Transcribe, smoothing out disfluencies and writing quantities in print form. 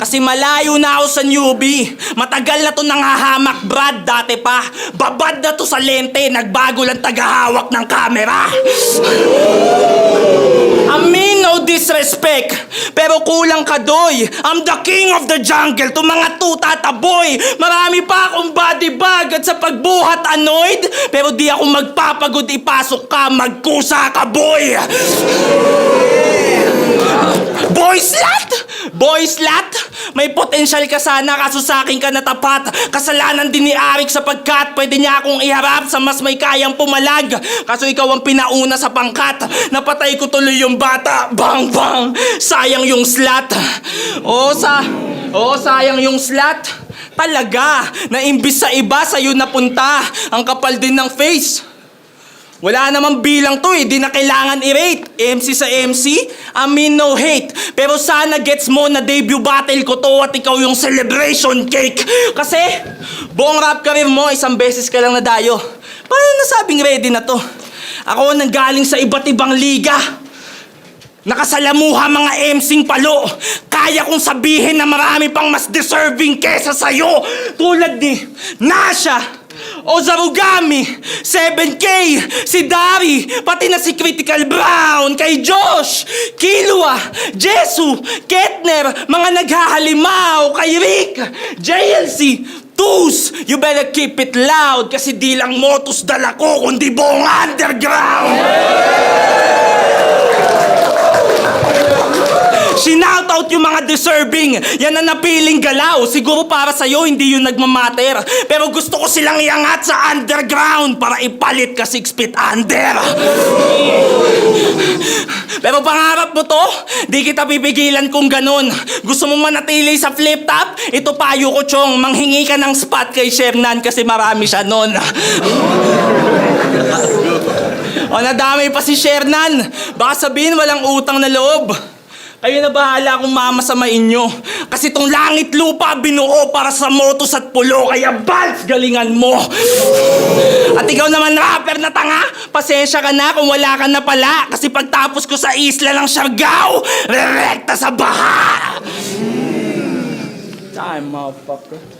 Kasi malayo na ako sa newbie. Matagal na to nanghahamak, Brad. Dati pa. Babad na to sa lente. Nagbago lang tagahawak ng camera. I mean, no disrespect. Pero kulang ka, Doy. I'm the king of the jungle. To mga tutataboy. Marami pa akong body bag at sa pagbuhat annoyed. Pero di ako magpapagod ipasok ka. Magkusa ka, boy. Boy slut! Boy slut! May potensyal ka sana kaso sa akin ka natapat. Kasalanan din ni Arik sapagkat pwede niya akong iharap sa mas may kayang pumalag. Kaso ikaw ang pinauna sa pangkat. Napatay ko tuloy yung bata. Bang bang! Sayang yung slut. Sayang yung slut. Talaga, na imbis sa iba sa'yo napunta. Ang kapal din ng face. Wala namang bilang to eh, di na kailangan i-rate. MC sa MC, I mean no hate. Pero sana gets mo na debut battle ko to at ikaw yung celebration cake. Kasi, buong rap career mo, isang beses ka lang nadayo. Paano nasabing ready na to? Ako nanggaling sa iba't ibang liga. Nakasalamuha mga MC'ng palo. Kaya kong sabihin na marami pang mas deserving kesa sa'yo. Tulad ni Nasha, Ozarugami, 7K, si Dari, pati na si Critical Brown, kay Josh, Kilua, Jesu, Ketner, mga naghahalimaw, kay Rick, JLC, Tus, you better keep it loud kasi di lang motos dala ko kundi buong underground. Sinoutout yung mga deserving. Yan ang napiling galaw. Siguro para sa'yo, hindi yun nagmamatter. Pero gusto ko silang iangat sa underground para ipalit ka 6 feet under. Pero pangarap mo to, di kita pipigilan kung ganun. Gusto mo manatili sa flip top? Ito payo ko, Chong. Manghingi ka ng spot kay Shernan kasi marami siya nun. O nadamay pa si Shernan. Baka sabihin walang utang na loob. Kayo na bahala kung mamasamain nyo. Kasi tong langit lupa binuo para sa motos at pulo. Kaya Balz, galingan mo. At ikaw naman rapper na tanga, pasensya ka na kung wala ka na pala. Kasi pagtapos ko sa isla ng Siargao, rerekta sa baha. Time, motherfucker.